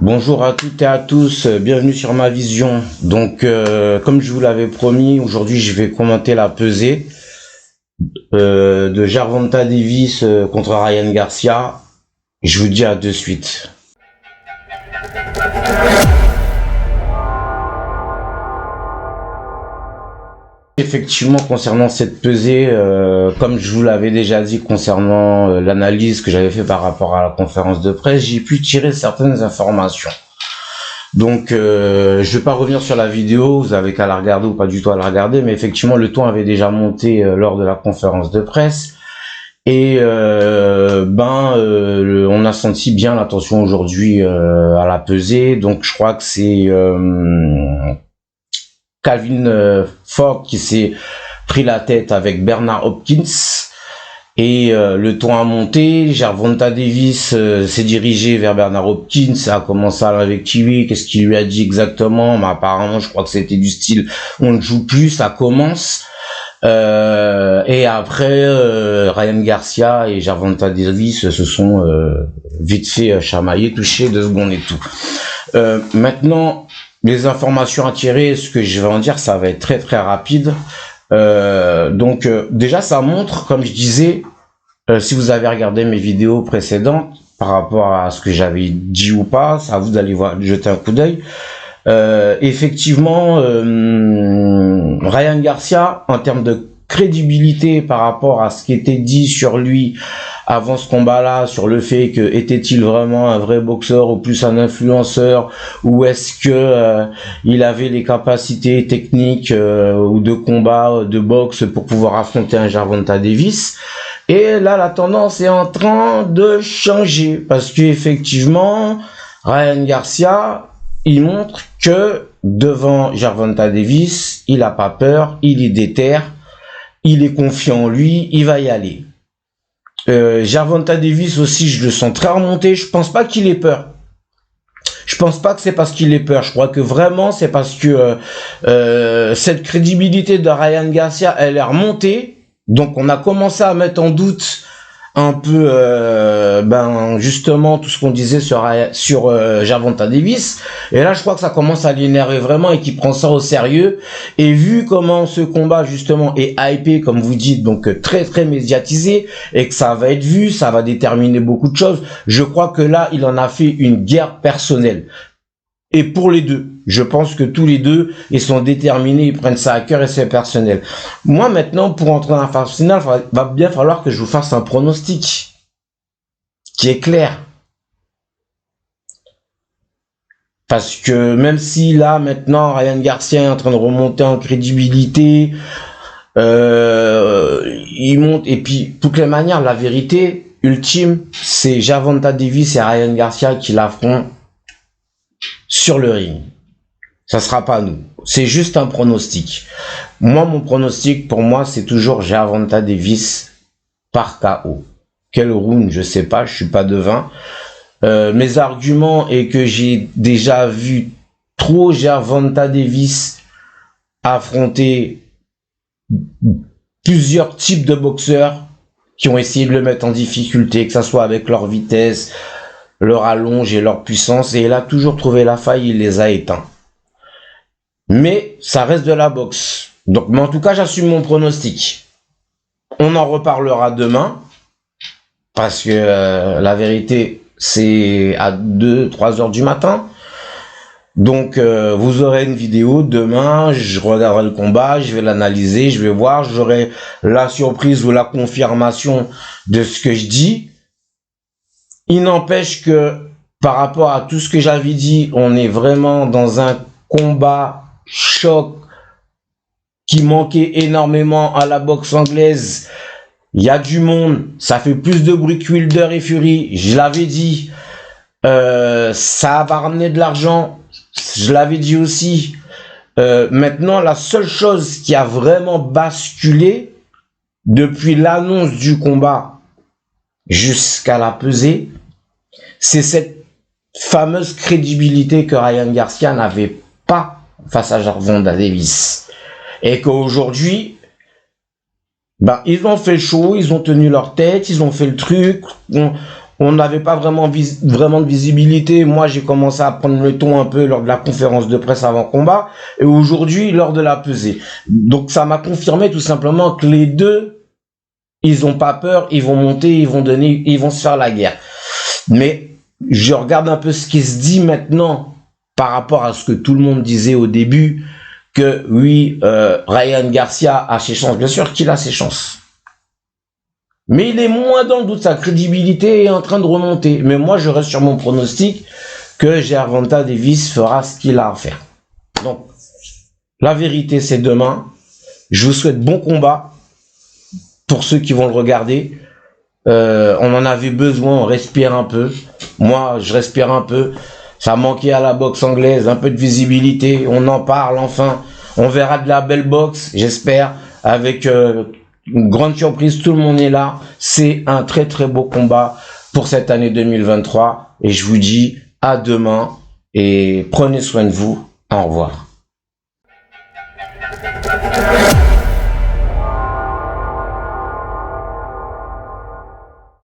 Bonjour à toutes et à tous, bienvenue sur ma vision. Donc, comme je vous l'avais promis, aujourd'hui je vais commenter la pesée de Gervonta Davis contre Ryan Garcia. Je vous dis à de suite. Effectivement, concernant cette pesée, comme je vous l'avais déjà dit concernant l'analyse que j'avais fait par rapport à la conférence de presse, j'ai pu tirer certaines informations. Donc, je vais pas revenir sur la vidéo, vous avez qu'à la regarder ou pas du tout à la regarder, mais effectivement, le ton avait déjà monté lors de la conférence de presse. Et on a senti bien la tension aujourd'hui à la pesée. Donc, je crois que c'est Calvin Ford qui s'est pris la tête avec Bernard Hopkins et le ton a monté. Gervonta Davis s'est dirigé vers Bernard Hopkins, a commencé à l'invectiver. Qu'est-ce qu'il lui a dit exactement? Mais apparemment, je crois que c'était du style on ne joue plus, ça commence. Et après, Ryan Garcia et Gervonta Davis se sont vite fait chamailler, toucher 2 secondes et tout. Maintenant, les informations à tirer, ce que je vais en dire, ça va être très très rapide. Déjà, ça montre, comme je disais, si vous avez regardé mes vidéos précédentes par rapport à ce que j'avais dit ou pas, c'est à vous d'aller jeter un coup d'œil. Effectivement, Ryan Garcia, en termes de crédibilité par rapport à ce qui était dit sur lui avant ce combat-là, sur le fait que était-il vraiment un vrai boxeur ou plus un influenceur, ou est-ce que il avait les capacités techniques ou de combat, de boxe pour pouvoir affronter un Gervonta Davis. Et là, la tendance est en train de changer parce qu'effectivement, Ryan Garcia, il montre que devant Gervonta Davis, il a pas peur, il est déter, il est confiant en lui, il va y aller. Gervonta Davis aussi, je le sens très remonté. Je pense pas qu'il ait peur. Je pense pas que c'est parce qu'il ait peur. Je crois que vraiment c'est parce que cette crédibilité de Ryan Garcia, elle est remontée. Donc on a commencé à mettre en doute un peu justement tout ce qu'on disait sur Gervonta Davis, et là je crois que ça commence à l'énerver vraiment et qu'il prend ça au sérieux. Et vu comment ce combat justement est hypé, comme vous dites, donc très très médiatisé, et que ça va être vu, ça va déterminer beaucoup de choses, je crois que là il en a fait une guerre personnelle. Et pour les deux, je pense que tous les deux, ils sont déterminés, ils prennent ça à cœur et c'est personnel. Moi, maintenant, pour entrer dans la phase finale, il va bien falloir que je vous fasse un pronostic qui est clair. Parce que même si là, maintenant, Ryan Garcia est en train de remonter en crédibilité, il monte, et puis, toutes les manières, la vérité ultime, c'est Gervonta Davis et Ryan Garcia qui l'affrontent sur le ring. Ça sera pas nous. C'est juste un pronostic. Moi, mon pronostic, pour moi, c'est toujours Gervonta Davis par KO. Quel round, je sais pas, je suis pas devin. Mes arguments est que j'ai déjà vu trop Gervonta Davis affronter plusieurs types de boxeurs qui ont essayé de le mettre en difficulté, que ça soit avec leur vitesse, leur allonge et leur puissance, et il a toujours trouvé la faille, il les a éteints. Mais ça reste de la boxe. Donc, mais en tout cas, j'assume mon pronostic. On en reparlera demain, parce que la vérité, c'est à 2-3 heures du matin. Donc, vous aurez une vidéo demain, je regarderai le combat, je vais l'analyser, je vais voir, j'aurai la surprise ou la confirmation de ce que je dis. Il n'empêche que par rapport à tout ce que j'avais dit, on est vraiment dans un combat choc qui manquait énormément à la boxe anglaise. Il y a du monde, ça fait plus de bruit que Wilder et Fury, je l'avais dit. Ça va ramener de l'argent, je l'avais dit aussi. Maintenant, la seule chose qui a vraiment basculé depuis l'annonce du combat jusqu'à la pesée, c'est cette fameuse crédibilité que Ryan Garcia n'avait pas face à Gervonta Davis. Et qu'aujourd'hui, ils ont fait le show, ils ont tenu leur tête, ils ont fait le truc, On n'avait pas vraiment, vraiment de visibilité. Moi, j'ai commencé à prendre le ton un peu lors de la conférence de presse avant combat et aujourd'hui lors de la pesée. Donc, ça m'a confirmé tout simplement que les deux, ils ont pas peur, ils vont monter, ils vont donner, ils vont se faire la guerre. Mais je regarde un peu ce qui se dit maintenant par rapport à ce que tout le monde disait au début, que oui, Ryan Garcia a ses chances. Bien sûr qu'il a ses chances. Mais il est moins dans le doute, sa crédibilité est en train de remonter. Mais moi, je reste sur mon pronostic que Gervonta Davis fera ce qu'il a à faire. Donc, la vérité, c'est demain. Je vous souhaite bon combat pour ceux qui vont le regarder. On en avait besoin, on respire un peu. Moi, je respire un peu. Ça manquait à la boxe anglaise, un peu de visibilité. On en parle enfin. On verra de la belle boxe, j'espère, avec une grande surprise. Tout le monde est là. C'est un très très beau combat pour cette année 2023. Et je vous dis à demain et prenez soin de vous. Au revoir.